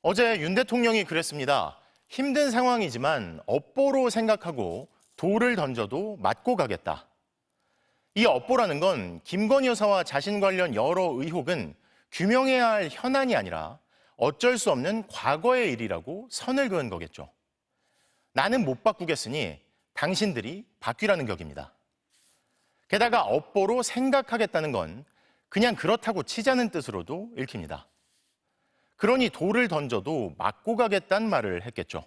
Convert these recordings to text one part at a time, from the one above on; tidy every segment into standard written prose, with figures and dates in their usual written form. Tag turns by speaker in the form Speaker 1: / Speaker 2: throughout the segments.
Speaker 1: 어제 윤 대통령이 그랬습니다. 힘든 상황이지만 업보로 생각하고 돌을 던져도 맞고 가겠다. 이 업보라는 건 김건희 여사와 자신 관련 여러 의혹은 규명해야 할 현안이 아니라 어쩔 수 없는 과거의 일이라고 선을 그은 거겠죠. 나는 못 바꾸겠으니 당신들이 바뀌라는 격입니다. 게다가 업보로 생각하겠다는 건 그냥 그렇다고 치자는 뜻으로도 읽힙니다. 그러니 돌을 던져도 맞고 가겠다는 말을 했겠죠.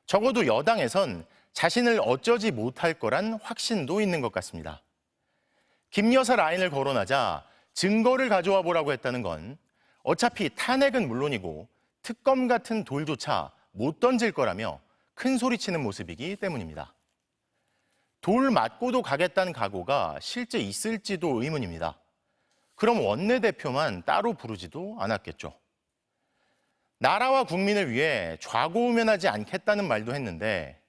Speaker 1: 적어도 여당에선 자신을 어쩌지 못할 거란 확신도 있는 것 같습니다. 김 여사 라인을 거론하자 증거를 가져와 보라고 했다는 건 어차피 탄핵은 물론이고 특검 같은 돌조차 못 던질 거라며 큰 소리치는 모습이기 때문입니다. 돌 맞고도 가겠다는 각오가 실제 있을지도 의문입니다. 그럼 원내대표만 따로 부르지도 않았겠죠. 나라와 국민을 위해 좌고우면하지 않겠다는 말도 했는데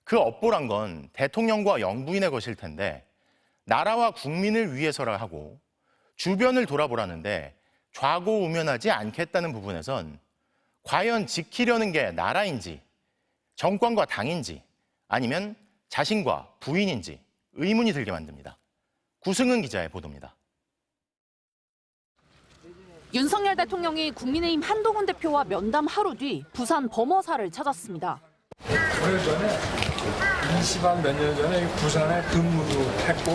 Speaker 1: 그 업보란 건 대통령과 영부인의 것일 텐데 나라와 국민을 위해서라 하고 주변을 돌아보라는데 좌고우면하지 않겠다는 부분에선 과연 지키려는 게 나라인지 정권과 당인지 아니면 자신과 부인인지 의문이 들게 만듭니다. 구승은 기자의 보도입니다.
Speaker 2: 윤석열 대통령이 국민의힘 한동훈 대표와 면담 하루 뒤 부산 범어사를 찾았습니다.
Speaker 3: 오래전에 20한 몇 년 전에 부산에 근무도 했고.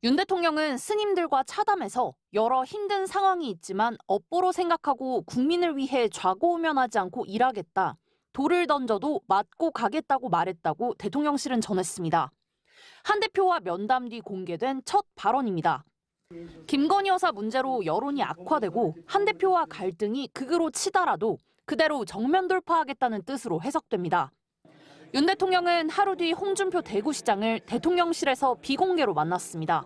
Speaker 2: 윤 대통령은 스님들과 차담해서 여러 힘든 상황이 있지만 업보로 생각하고 국민을 위해 좌고우면하지 않고 일하겠다. 돌을 던져도 맞고 가겠다고 말했다고 대통령실은 전했습니다. 한 대표와 면담 뒤 공개된 첫 발언입니다. 김건희 여사 문제로 여론이 악화되고 한 대표와 갈등이 극으로 치달아도 그대로 정면 돌파하겠다는 뜻으로 해석됩니다. 윤 대통령은 하루 뒤 홍준표 대구시장을 대통령실에서 비공개로 만났습니다.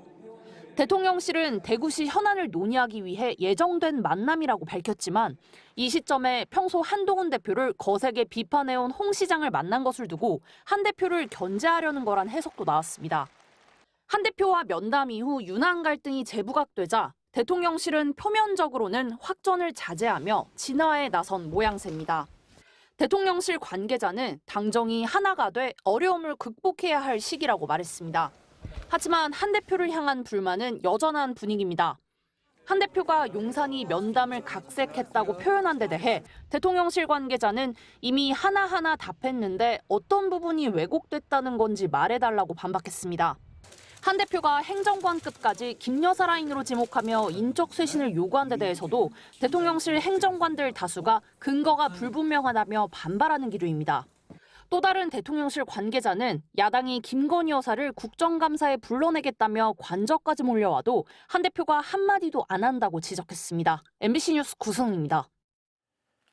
Speaker 2: 대통령실은 대구시 현안을 논의하기 위해 예정된 만남이라고 밝혔지만 이 시점에 평소 한동훈 대표를 거세게 비판해온 홍 시장을 만난 것을 두고 한 대표를 견제하려는 거란 해석도 나왔습니다. 한 대표와 면담 이후 윤한 갈등이 재부각되자 대통령실은 표면적으로는 확전을 자제하며 진화에 나선 모양새입니다. 대통령실 관계자는 당정이 하나가 돼 어려움을 극복해야 할 시기라고 말했습니다. 하지만 한 대표를 향한 불만은 여전한 분위기입니다. 한 대표가 용산이 면담을 각색했다고 표현한 데 대해 대통령실 관계자는 이미 하나하나 답했는데 어떤 부분이 왜곡됐다는 건지 말해달라고 반박했습니다. 한 대표가 행정관급까지 김 여사 라인으로 지목하며 인적 쇄신을 요구한 데 대해서도 대통령실 행정관들 다수가 근거가 불분명하다며 반발하는 기류입니다. 또 다른 대통령실 관계자는 야당이 김건희 여사를 국정감사에 불러내겠다며 관저까지 몰려와도 한 대표가 한마디도 안 한다고 지적했습니다. MBC 뉴스 구승입니다.